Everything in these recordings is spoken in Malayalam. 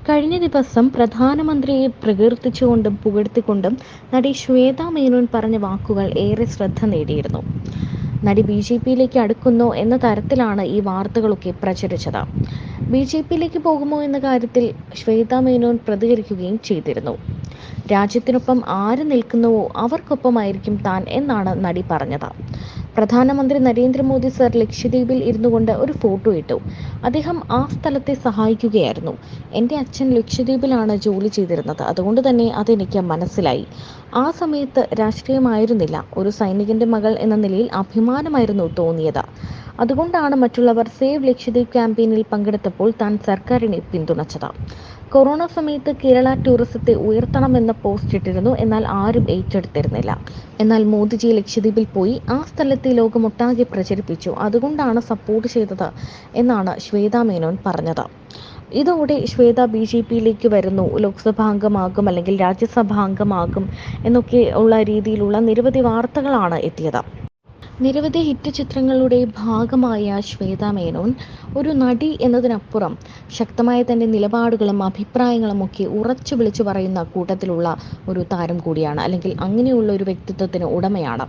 കഴിഞ്ഞ ദിവസം പ്രധാനമന്ത്രിയെ പ്രകീർത്തിച്ചുകൊണ്ടും പുകഴ്ത്തിക്കൊണ്ടും നടി ശ്വേതാ മേനോൻ പറഞ്ഞ വാക്കുകൾ ഏറെ ശ്രദ്ധ നേടിയിരുന്നു. നടി ബി.ജെ.പിയിലേക്ക് അടുക്കുന്നോ എന്ന തരത്തിലാണ് ഈ വാർത്തകളൊക്കെ പ്രചരിച്ചത്. ബി.ജെ.പിയിലേക്ക് പോകുമോ എന്ന കാര്യത്തിൽ ശ്വേതാ മേനോൻ പ്രതികരിക്കുകയും ചെയ്തിരുന്നു. രാജ്യത്തിനൊപ്പം ആര് നിൽക്കുന്നുവോ അവർക്കൊപ്പമായിരിക്കും താൻ എന്നാണ് നടി പറഞ്ഞത്. പ്രധാനമന്ത്രി നരേന്ദ്രമോദി സർ ലക്ഷദ്വീപിൽ ഇരുന്നുകൊണ്ട് ഒരു ഫോട്ടോ ഇട്ടു. അദ്ദേഹം ആ സ്ഥലത്തെ സഹായിക്കുകയായിരുന്നു. എൻ്റെ അച്ഛൻ ലക്ഷദ്വീപിലാണ് ജോലി ചെയ്തിരുന്നത്, അതുകൊണ്ട് തന്നെ അതെനിക്ക് മനസ്സിലായി. ആ സമയത്ത് രാഷ്ട്രീയമായിരുന്നില്ല, ഒരു സൈനികൻ്റെ മകൾ എന്ന നിലയിൽ അഭിമാനമായിരുന്നു തോന്നിയത്. അതുകൊണ്ടാണ് മറ്റുള്ളവർ സേവ് ലക്ഷദ്വീപ് ക്യാമ്പയിനിൽ പങ്കെടുത്തപ്പോൾ താൻ സർക്കാരിനെ പിന്തുണച്ചത്. കൊറോണ സമയത്ത് കേരള ടൂറിസത്തെ ഉയർത്തണമെന്ന പോസ്റ്റ് ഇട്ടിരുന്നു, എന്നാൽ ആരും ഏറ്റെടുത്തിരുന്നില്ല. എന്നാൽ മോദിജി ലക്ഷദ്വീപിൽ പോയി ആ സ്ഥലത്തെ ലോകമൊട്ടാകെ പ്രചരിപ്പിച്ചു, അതുകൊണ്ടാണ് സപ്പോർട്ട് ചെയ്തത് എന്നാണ് ശ്വേതാ മേനോൻ പറഞ്ഞത്. ഇതോടെ ശ്വേത ബി.ജെ.പിയിലേക്ക് വരുന്നു, ലോക്സഭാംഗമാകും അല്ലെങ്കിൽ രാജ്യസഭാംഗമാകും എന്നൊക്കെ ഉള്ള രീതിയിലുള്ള നിരവധി വാർത്തകളാണ് എത്തിയത്. നിരവധി ഹിറ്റ് ചിത്രങ്ങളുടെ ഭാഗമായ ശ്വേതാ മേനോൻ ഒരു നടി എന്നതിനപ്പുറം ശക്തമായ തൻ്റെ നിലപാടുകളും അഭിപ്രായങ്ങളും ഒക്കെ ഉറച്ചു വിളിച്ചു പറയുന്ന കൂട്ടത്തിലുള്ള ഒരു താരം കൂടിയാണ്, അല്ലെങ്കിൽ അങ്ങനെയുള്ള ഒരു വ്യക്തിത്വത്തിന് ഉടമയാണ്.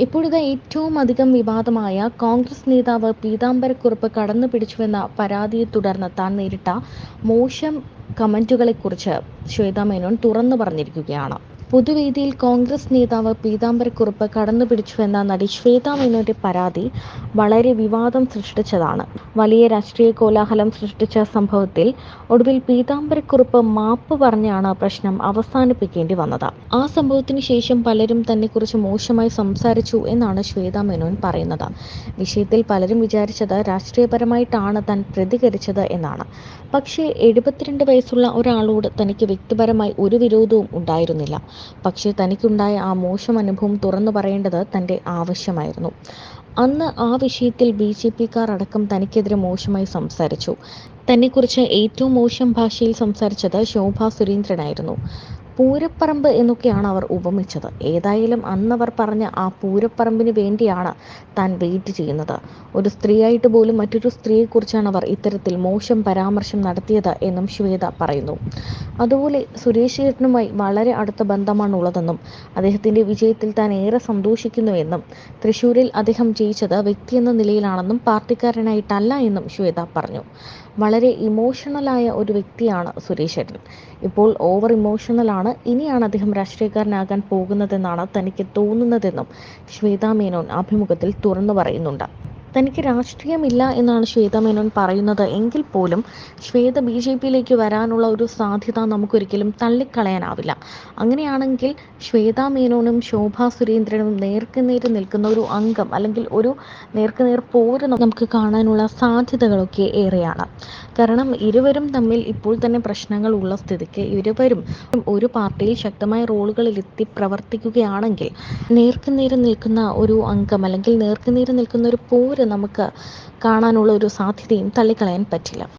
ഇപ്പോഴത്തെ ഏറ്റവും അധികം വിവാദമായ കോൺഗ്രസ് നേതാവ് പീതാംബരക്കുറുപ്പ് കടന്നു പിടിച്ചുവെന്ന പരാതിയെ തുടർന്ന് താൻ നേരിട്ട മോശം കമന്റുകളെക്കുറിച്ച് ശ്വേതാ മേനോൻ തുറന്നു പറഞ്ഞിരിക്കുകയാണ്. പൊതുവേദിയിൽ കോൺഗ്രസ് നേതാവ് പീതാംബരക്കുറുപ്പ് കടന്നുപിടിച്ചുവെന്ന നടി ശ്വേതാ മേനോന്റെ പരാതി വളരെ വിവാദം സൃഷ്ടിച്ചതാണ്. വലിയ രാഷ്ട്രീയ കോലാഹലം സൃഷ്ടിച്ച സംഭവത്തിൽ ഒടുവിൽ പീതാംബരക്കുറുപ്പ് മാപ്പ് പറഞ്ഞാണ് പ്രശ്നം അവസാനിപ്പിക്കേണ്ടി വന്നത്. ആ സംഭവത്തിന് ശേഷം പലരും തന്നെക്കുറിച്ച് മോശമായി സംസാരിച്ചു എന്നാണ് ശ്വേതാ മേനോൻ പറയുന്നത്. വിഷയത്തിൽ പലരും വിചാരിച്ചത് രാഷ്ട്രീയപരമായിട്ടാണ് താൻ പ്രതികരിച്ചത് എന്നാണ്. പക്ഷേ 72 വയസ്സുള്ള ഒരാളോട് തനിക്ക് വ്യക്തിപരമായി ഒരു വിരോധവും ഉണ്ടായിരുന്നില്ല. പക്ഷേ തനിക്കുണ്ടായ ആ മോശം അനുഭവം തുറന്നു പറയേണ്ടത് തൻ്റെ ആവശ്യമായിരുന്നു. അന്ന് ആ വിഷയത്തിൽ ബി.ജെ.പിക്കാർ അടക്കം തനിക്കെതിരെ മോശമായി സംസാരിച്ചു. തന്നെക്കുറിച്ച് ഏറ്റവും മോശം ഭാഷയിൽ സംസാരിച്ചത് ശോഭാ സുരേന്ദ്രനായിരുന്നു. പൂരപ്പറമ്പ് എന്നൊക്കെയാണ് അവർ ഉപമിച്ചത്. ഏതായാലും അന്നവർ പറഞ്ഞ ആ പൂരപ്പറമ്പിന് വേണ്ടിയാണ് താൻ വെയിറ്റ് ചെയ്യുന്നത്. ഒരു സ്ത്രീയായിട്ട് പോലും മറ്റൊരു സ്ത്രീയെക്കുറിച്ചാണ് അവർ ഇത്തരത്തിൽ മോശം പരാമർശം നടത്തിയത് എന്നും ശ്വേത പറയുന്നു. അതുപോലെ സുരേഷ് ചേട്ടനുമായി വളരെ അടുത്ത ബന്ധമാണുള്ളതെന്നും അദ്ദേഹത്തിൻ്റെ വിജയത്തിൽ താൻ ഏറെ സന്തോഷിക്കുന്നുവെന്നും തൃശ്ശൂരിൽ അദ്ദേഹം ജയിച്ചത് വ്യക്തിയെന്ന നിലയിലാണെന്നും പാർട്ടിക്കാരനായിട്ടല്ല എന്നും ശ്വേത പറഞ്ഞു. വളരെ ഇമോഷണലായ ഒരു വ്യക്തിയാണ് സുരേഷ് ചേട്ടൻ. ഇപ്പോൾ ഓവർ ഇമോഷണലാണ്. ഇനിയാണ് അദ്ദേഹം രാഷ്ട്രീയക്കാരനാകാൻ പോകുന്നതെന്നാണ് തനിക്ക് തോന്നുന്നതെന്നും ശ്വേതാ മേനോൻ അഭിമുഖത്തിൽ തുറന്നു പറയുന്നുണ്ട്. തനിക്ക് രാഷ്ട്രീയമില്ല എന്നാണ് ശ്വേതാ മേനോൻ പറയുന്നത് എങ്കിൽ പോലും ശ്വേത ബി.ജെ.പിയിലേക്ക് വരാനുള്ള ഒരു സാധ്യത നമുക്കൊരിക്കലും തള്ളിക്കളയാനാവില്ല. അങ്ങനെയാണെങ്കിൽ ശ്വേതാ മേനോനും ശോഭാ സുരേന്ദ്രനും നേർക്കുനേർ നിൽക്കുന്ന ഒരു അംഗം അല്ലെങ്കിൽ ഒരു നേർക്കുനേർ പോര് നമുക്ക് കാണാനുള്ള സാധ്യതകളൊക്കെ ഏറെയാണ്. കാരണം ഇരുവരും തമ്മിൽ ഇപ്പോൾ തന്നെ പ്രശ്നങ്ങൾ ഉള്ള സ്ഥിതിക്ക് ഇരുവരും ഒരു പാർട്ടിയിൽ ശക്തമായ റോളുകളിലെത്തി പ്രവർത്തിക്കുകയാണെങ്കിൽ നേർക്കുനേർ നിൽക്കുന്ന ഒരു അംഗം അല്ലെങ്കിൽ നേർക്കുനേർ നിൽക്കുന്ന ഒരു പോര് നമുക്ക് കാണാനുള്ള ഒരു സാധ്യതയും തള്ളിക്കളയാൻ പറ്റില്ല.